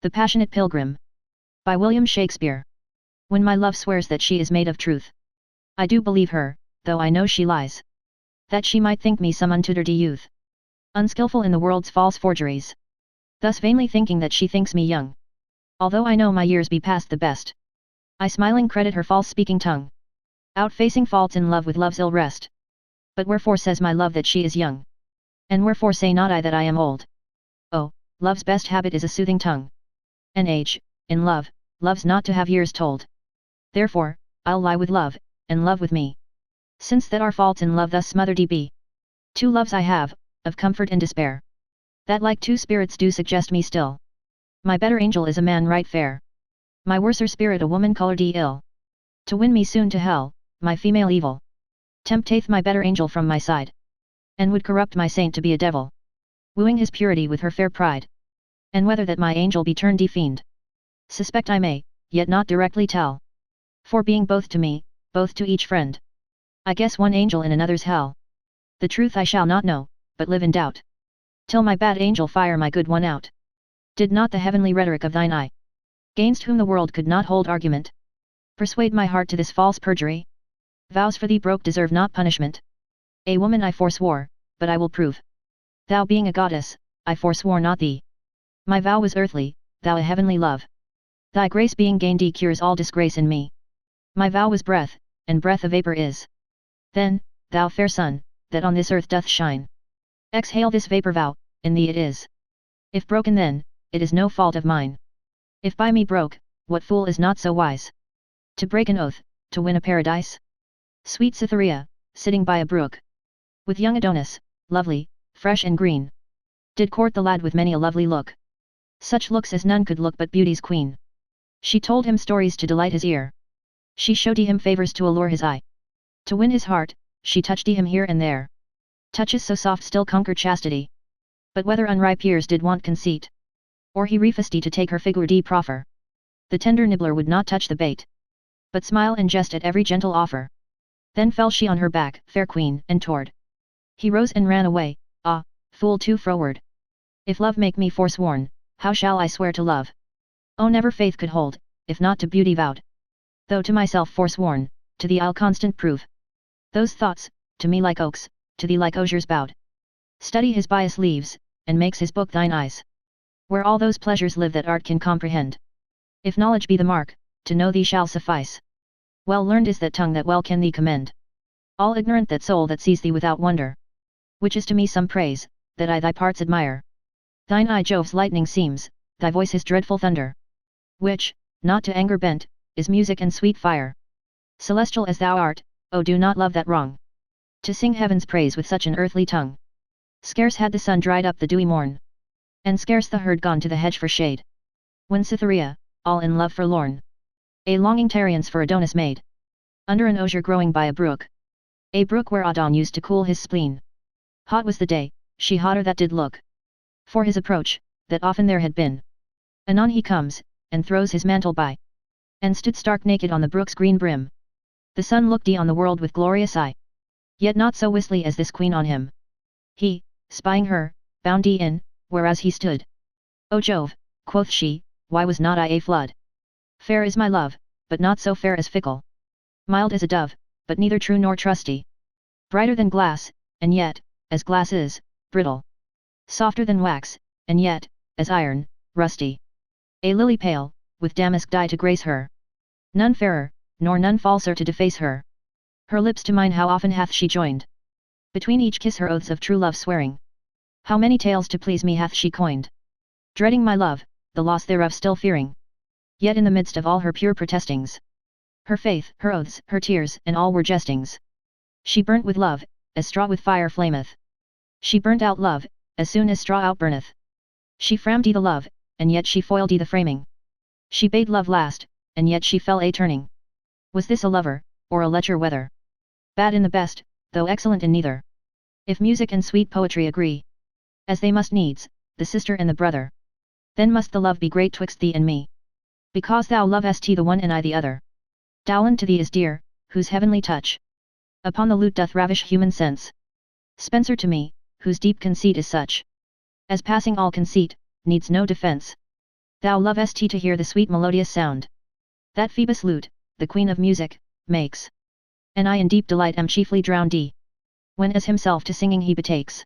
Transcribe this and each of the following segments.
The Passionate Pilgrim. By William Shakespeare. When my love swears that she is made of truth, I do believe her, though I know she lies. That she might think me some untutored youth, unskillful in the world's false forgeries. Thus vainly thinking that she thinks me young, although I know my years be past the best. I smiling credit her false-speaking tongue, outfacing faults in love with love's ill rest. But wherefore says my love that she is young? And wherefore say not I that I am old? Oh, love's best habit is a soothing tongue. And age, in love, loves not to have years told. Therefore, I'll lie with love, and love with me. Since that our faults in love thus smothered be. Two loves I have, of comfort and despair, that like two spirits do suggest me still. My better angel is a man right fair, my worser spirit a woman colored ill. To win me soon to hell, my female evil tempteth my better angel from my side, and would corrupt my saint to be a devil, wooing his purity with her fair pride. And whether that my angel be turned a fiend, suspect I may, yet not directly tell. For being both to me, both to each friend, I guess one angel in another's hell. The truth I shall not know, but live in doubt, till my bad angel fire my good one out. Did not the heavenly rhetoric of thine eye, gainst whom the world could not hold argument, persuade my heart to this false perjury? Vows for thee broke deserve not punishment. A woman I forswore, but I will prove. Thou being a goddess, I forswore not thee. My vow was earthly, thou a heavenly love. Thy grace being gained cures all disgrace in me. My vow was breath, and breath a vapor is. Then, thou fair sun, that on this earth doth shine, exhale this vapor vow, in thee it is. If broken then, it is no fault of mine. If by me broke, what fool is not so wise to break an oath, to win a paradise? Sweet Cytherea, sitting by a brook, with young Adonis, lovely, fresh and green, did court the lad with many a lovely look, such looks as none could look but beauty's queen. She told him stories to delight his ear, she showed him favours to allure his eye, to win his heart, she touched him here and there. Touches so soft still conquer chastity. But whether unripe years did want conceit, or he refused to take her figure de proffer, the tender nibbler would not touch the bait, but smile and jest at every gentle offer. Then fell she on her back, fair queen, and toward he rose and ran away. Ah, fool too froward! If love make me forsworn, how shall I swear to love? Oh, never faith could hold, if not to beauty vowed. Though to myself forsworn, to thee I'll constant prove. Those thoughts, to me like oaks, to thee like osiers bowed. Study his bias leaves, and makes his book thine eyes, where all those pleasures live that art can comprehend. If knowledge be the mark, to know thee shall suffice. Well learned is that tongue that well can thee commend. All ignorant that soul that sees thee without wonder, which is to me some praise, that I thy parts admire. Thine eye Jove's lightning seems, thy voice his dreadful thunder, which, not to anger bent, is music and sweet fire. Celestial as thou art, oh do not love that wrong, to sing heaven's praise with such an earthly tongue. Scarce had the sun dried up the dewy morn, and scarce the herd gone to the hedge for shade, when Cytherea, all in love forlorn, a longing tarriance for Adonis made, under an osier growing by a brook where Adon used to cool his spleen. Hot was the day, she hotter that did look for his approach, that often there had been. Anon he comes, and throws his mantle by, and stood stark naked on the brook's green brim. The sun looked on the world with glorious eye, yet not so wistly as this queen on him. He, spying her, bound in, whereas he stood. O Jove, quoth she, why was not I a flood? Fair is my love, but not so fair as fickle. Mild as a dove, but neither true nor trusty. Brighter than glass, and yet, as glass is, brittle. Softer than wax, and yet, as iron, rusty. A lily pale, with damask dye to grace her. None fairer, nor none falser to deface her. Her lips to mine how often hath she joined, between each kiss her oaths of true love swearing. How many tales to please me hath she coined, dreading my love, the loss thereof still fearing. Yet in the midst of all her pure protestings, her faith, her oaths, her tears, and all were jestings, she burnt with love, as straw with fire flameth. She burnt out love, as soon as straw outburneth. She framed the love, and yet she foiled the framing. She bade love last, and yet she fell a turning. Was this a lover, or a lecher whether? Bad in the best, though excellent in neither. If music and sweet poetry agree, as they must needs, the sister and the brother, then must the love be great twixt thee and me. Because thou lovest the one and I the other. Dowland to thee is dear, whose heavenly touch upon the lute doth ravish human sense. Spenser to me, whose deep conceit is such as passing all conceit, needs no defence. Thou lovest to hear the sweet melodious sound that Phoebus lute, the queen of music, makes. And I in deep delight am chiefly drowned when as himself to singing he betakes.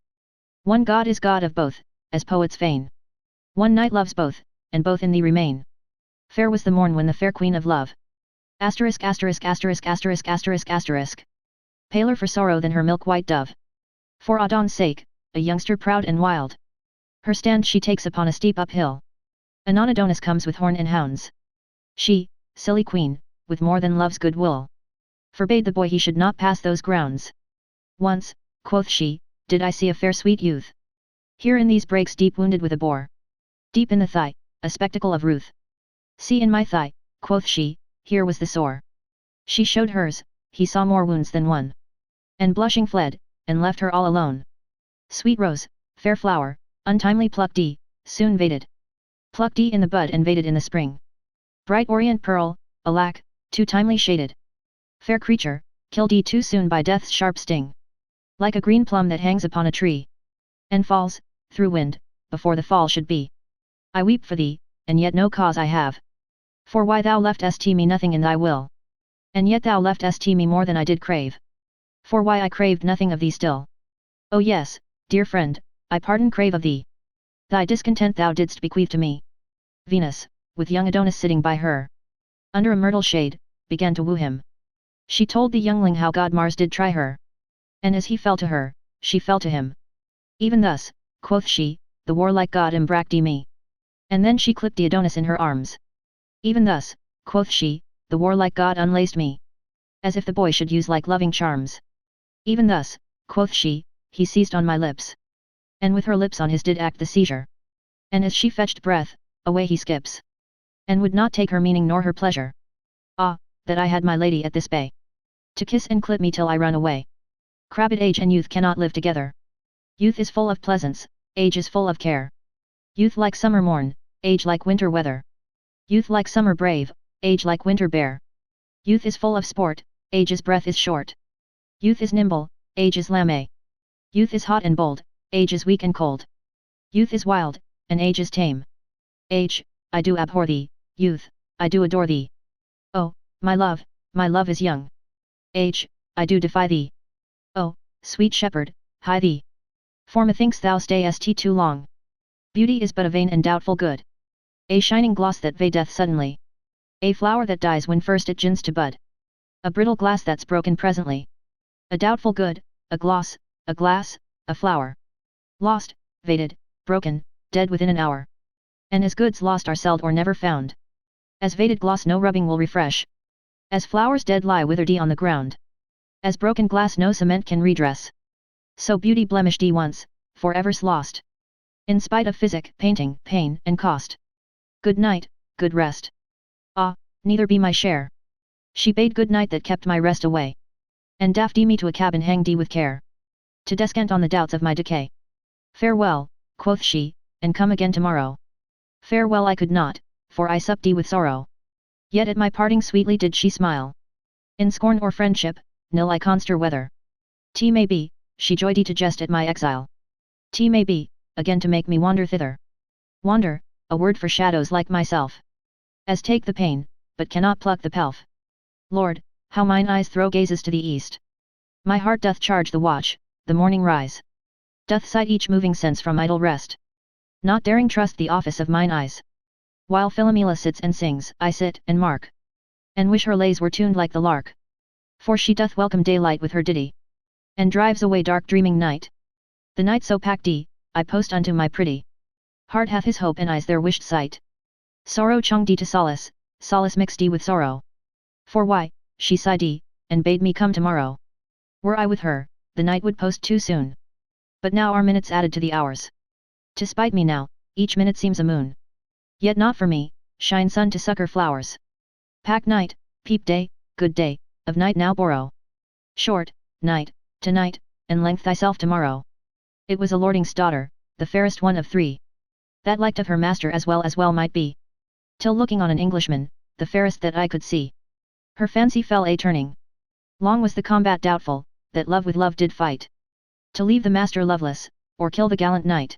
One God is God of both, as poets feign. One knight loves both, and both in thee remain. Fair was the morn when the fair queen of love. Asterisk asterisk asterisk asterisk asterisk asterisk. Paler for sorrow than her milk-white dove. For Adon's sake, a youngster proud and wild. Her stand she takes upon a steep uphill. Anon Adonis comes with horn and hounds. She, silly queen, with more than love's good will, forbade the boy he should not pass those grounds. Once, quoth she, did I see a fair sweet youth. Here in these breaks deep wounded with a boar. Deep in the thigh, a spectacle of ruth. See in my thigh, quoth she, here was the sore. She showed hers, he saw more wounds than one. And blushing fled, and left her all alone. Sweet rose, fair flower, untimely plucked soon vaded. Plucked in the bud and vaded in the spring. Bright orient pearl, alack, too timely shaded. Fair creature, killed too soon by death's sharp sting. Like a green plum that hangs upon a tree, and falls, through wind, before the fall should be. I weep for thee, and yet no cause I have. For why thou leftest me nothing in thy will. And yet thou leftest me more than I did crave. For why I craved nothing of thee still. Oh yes, dear friend, I pardon crave of thee. Thy discontent thou didst bequeath to me. Venus, with young Adonis sitting by her, under a myrtle shade, began to woo him. She told the youngling how god Mars did try her. And as he fell to her, she fell to him. Even thus, quoth she, the warlike god embraced me. And then she clipped Adonis in her arms. Even thus, quoth she, the warlike god unlaced me. As if the boy should use like loving charms. Even thus, quoth she, he seized on my lips. And with her lips on his did act the seizure. And as she fetched breath, away he skips. And would not take her meaning nor her pleasure. Ah, that I had my lady at this bay. To kiss and clip me till I run away. Crabbed age and youth cannot live together. Youth is full of pleasance, age is full of care. Youth like summer morn, age like winter weather. Youth like summer brave, age like winter bear. Youth is full of sport, age's breath is short. Youth is nimble, age is lame. Youth is hot and bold, age is weak and cold. Youth is wild, and age is tame. Age, I do abhor thee, youth, I do adore thee. Oh, my love is young. Age, I do defy thee. Oh, sweet shepherd, hie thee. For methinks thou stayest too long. Beauty is but a vain and doubtful good. A shining gloss that vadeth suddenly. A flower that dies when first it gins to bud. A brittle glass that's broken presently. A doubtful good, a gloss, a glass, a flower. Lost, vaded, broken, dead within an hour. And as goods lost are seld or never found. As vaded gloss no rubbing will refresh. As flowers dead lie withered on the ground. As broken glass no cement can redress. So beauty blemished once, forever's lost. In spite of physic, painting, pain, and cost. Good night, good rest. Ah, neither be my share. She bade good night that kept my rest away. And daffed me to a cabin hanged with care. To descant on the doubts of my decay. Farewell, quoth she, and come again tomorrow. Farewell I could not, for I supped with sorrow. Yet at my parting sweetly did she smile. In scorn or friendship, nil I conster whether. T may be, she joyed to jest at my exile. T may be, again to make me wander thither. Wander, a word for shadows like myself. As take the pain, but cannot pluck the pelf. Lord, how mine eyes throw gazes to the east. My heart doth charge the watch, the morning rise. Doth sight each moving sense from idle rest. Not daring trust the office of mine eyes. While Philomela sits and sings, I sit and mark. And wish her lays were tuned like the lark. For she doth welcome daylight with her ditty. And drives away dark dreaming night. The night so packed I post unto my pretty. Heart hath his hope and eyes their wished sight. Sorrow chung to solace, solace mixed with sorrow. For why, she sighed and bade me come tomorrow. Were I with her, the night would post too soon. But now are minutes added to the hours. To spite me now, each minute seems a moon. Yet not for me, shine sun to succor flowers. Pack night, peep day, good day, of night now borrow. Short, night, tonight, and length thyself tomorrow. It was a lording's daughter, the fairest one of three. That liked of her master as well might be. Till looking on an Englishman, the fairest that I could see. Her fancy fell a turning. Long was the combat doubtful, that love with love did fight. To leave the master loveless, or kill the gallant knight.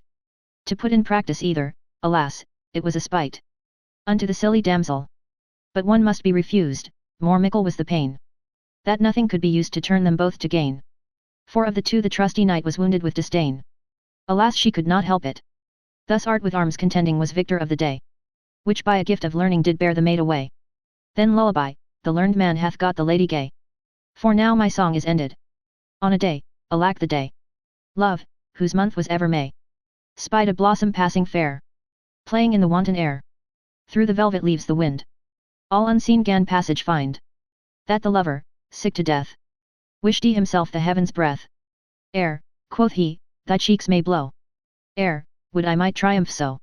To put in practice either, alas, it was a spite. unto the silly damsel. But one must be refused, more mickle was the pain. That nothing could be used to turn them both to gain. For of the two the trusty knight was wounded with disdain. Alas she could not help it. Thus art with arms contending was victor of the day. Which by a gift of learning did bear the maid away. Then lullaby, the learned man hath got the lady gay. For now my song is ended. On a day, alack the day. Love, whose month was ever May, spied a blossom passing fair, playing in the wanton air. Through the velvet leaves the wind, all unseen gan passage find. That the lover, sick to death, wished he himself the heaven's breath. Ere, quoth he, thy cheeks may blow. Ere, would I might triumph so.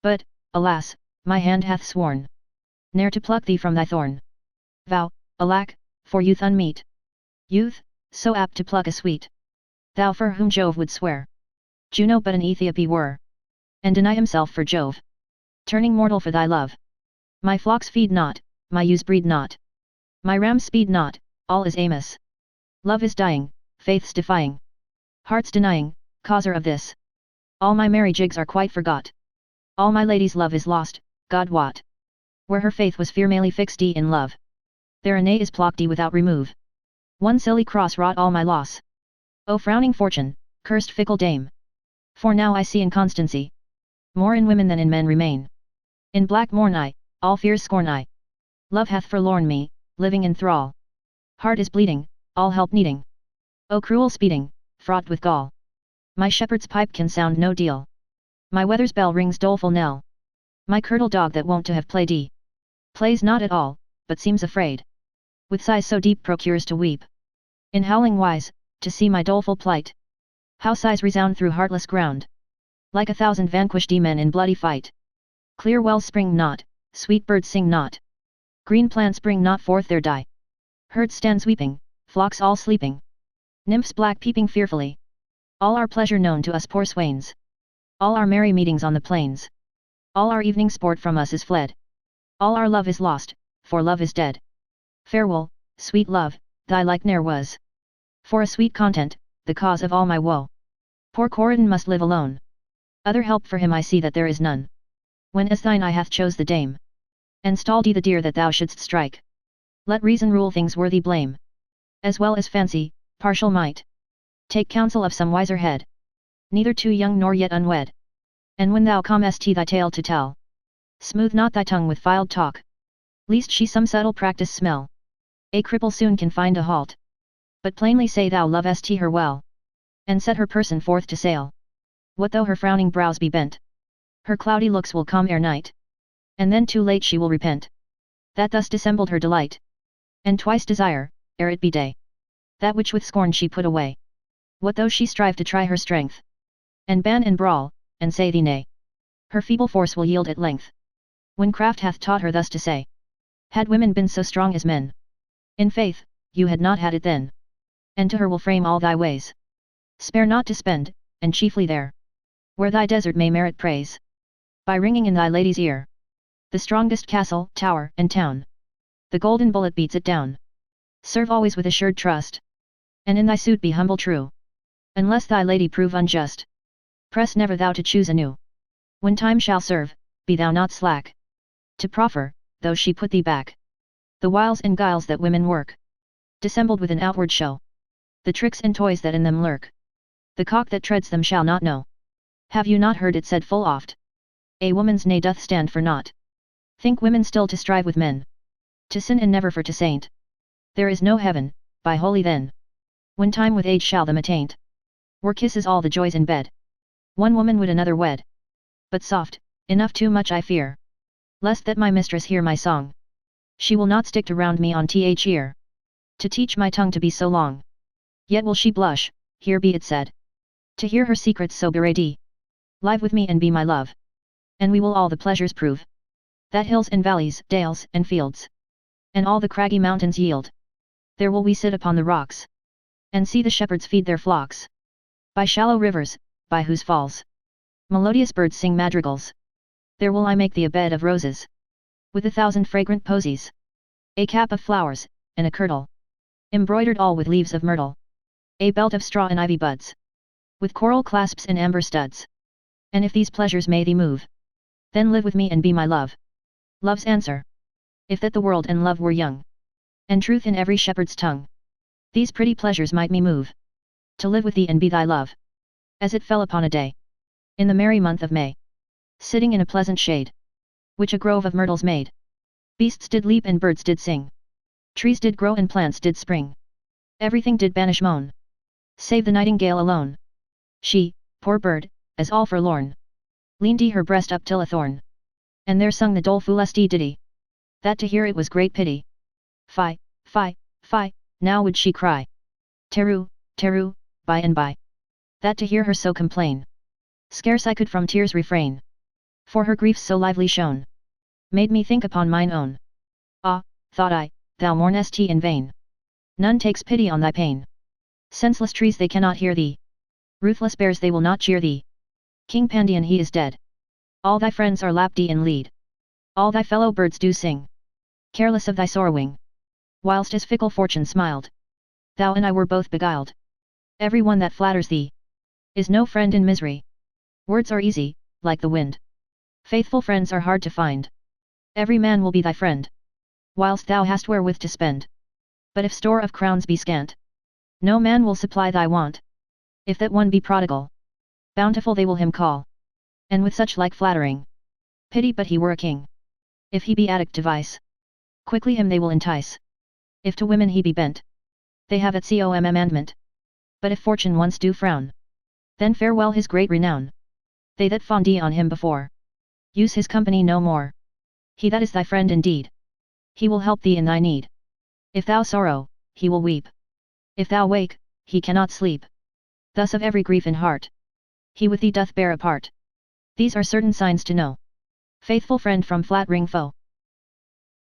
But, alas, my hand hath sworn ne'er to pluck thee from thy thorn. Vow, alack, for youth unmeet. Youth, so apt to pluck a sweet. Thou for whom Jove would swear Juno but an Aethiope were, and deny himself for Jove. Turning mortal for thy love. My flocks feed not, my ewes breed not, my rams speed not, all is amiss. Love is dying, faith's defying, heart's denying, causer of this. All my merry jigs are quite forgot. All my lady's love is lost, God wot. Where her faith was firmly fixed in love, there a nay is plocked without remove. One silly cross wrought all my loss. O frowning fortune, cursed fickle dame! For now I see inconstancy more in women than in men remain. In black mourn I, all fears scorn I. Love hath forlorn me, living in thrall. Heart is bleeding, all help needing. O cruel speeding, fraught with gall. My shepherd's pipe can sound no deal. My wether's bell rings doleful knell. My curdle dog that wont to have played plays not at all, but seems afraid. With sighs so deep procures to weep. In howling wise, to see my doleful plight. How sighs resound through heartless ground. Like 1,000 vanquished men in bloody fight. Clear wells spring not, sweet birds sing not. Green plants bring not forth their dye. Herds stand sweeping, flocks all sleeping. Nymphs black peeping fearfully. All our pleasure known to us poor swains. All our merry meetings on the plains. All our evening sport from us is fled. All our love is lost, for love is dead. Farewell, sweet love, thy like ne'er was. For a sweet content, the cause of all my woe. Poor Corydon must live alone. Other help for him I see that there is none. When as thine eye hath chose the dame, and stalled the deer that thou shouldst strike. Let reason rule things worthy blame, as well as fancy, partial might. Take counsel of some wiser head, neither too young nor yet unwed. And when thou comest thy tale to tell, smooth not thy tongue with filed talk, lest she some subtle practice smell. A cripple soon can find a halt. But plainly say thou lovest her well, and set her person forth to sail. What though her frowning brows be bent? Her cloudy looks will come ere night, and then too late she will repent, that thus dissembled her delight, and twice desire, ere it be day, that which with scorn she put away. What though she strive to try her strength, and ban and brawl, and say thee nay? Her feeble force will yield at length, when craft hath taught her thus to say. Had women been so strong as men, in faith, you had not had it then. And to her will frame all thy ways. Spare not to spend, and chiefly there, where thy desert may merit praise. By ringing in thy lady's ear, the strongest castle, tower, and town, the golden bullet beats it down. Serve always with assured trust, and in thy suit be humble true. Unless thy lady prove unjust, press never thou to choose anew. When time shall serve, be thou not slack to proffer, though she put thee back, the wiles and guiles that women work, dissembled with an outward show, the tricks and toys that in them lurk. The cock that treads them shall not know. Have you not heard it said full oft? A woman's nay doth stand for naught. Think women still to strive with men, to sin and never for to saint. There is no heaven, by holy then, when time with age shall them attaint. Were kisses all the joys in bed, one woman would another wed. But soft, enough too much I fear, lest that my mistress hear my song. She will not stick to round me on th ear, to teach my tongue to be so long. Yet will she blush, here be it said, to hear her secrets so bewrayed. Live with me and be my love, and we will all the pleasures prove, that hills and valleys, dales and fields, and all the craggy mountains yield. There will we sit upon the rocks, and see the shepherds feed their flocks. By shallow rivers, by whose falls melodious birds sing madrigals, there will I make thee a bed of roses, with 1,000 fragrant posies, a cap of flowers, and a kirtle, embroidered all with leaves of myrtle, a belt of straw and ivy buds, with coral clasps and amber studs. And if these pleasures may thee move, then live with me and be my love. Love's answer. If that the world and love were young, and truth in every shepherd's tongue, these pretty pleasures might me move, to live with thee and be thy love. As it fell upon a day, in the merry month of May, sitting in a pleasant shade, which a grove of myrtles made, beasts did leap and birds did sing, trees did grow and plants did spring, everything did banish moan, save the nightingale alone. She, poor bird, as all forlorn, leaned her breast up till a thorn, and there sung the doleful lusty ditty, that to hear it was great pity. Fie, fie, fie, now would she cry, Teru, Teru, by and by, that to hear her so complain, scarce I could from tears refrain, for her griefs so lively shone, made me think upon mine own. Ah, thought I, thou mournest in vain, none takes pity on thy pain, senseless trees they cannot hear thee, ruthless bears they will not cheer thee, King Pandion he is dead, all thy friends are lapped in lead, all thy fellow birds do sing, careless of thy sorrowing, whilst as fickle fortune smiled, thou and I were both beguiled. Every one that flatters thee is no friend in misery. Words are easy, like the wind. Faithful friends are hard to find. Every man will be thy friend, whilst thou hast wherewith to spend. But if store of crowns be scant, no man will supply thy want. If that one be prodigal, bountiful they will him call, and with such like flattering, pity but he were a king. If he be addict to vice, quickly him they will entice. If to women he be bent, they have at commandment. But if fortune once do frown, then farewell his great renown. They that fondee on him before, use his company no more. He that is thy friend indeed, he will help thee in thy need. If thou sorrow, he will weep. If thou wake, he cannot sleep. Thus of every grief in heart, he with thee doth bear a part. These are certain signs to know. Faithful friend from flattering foe.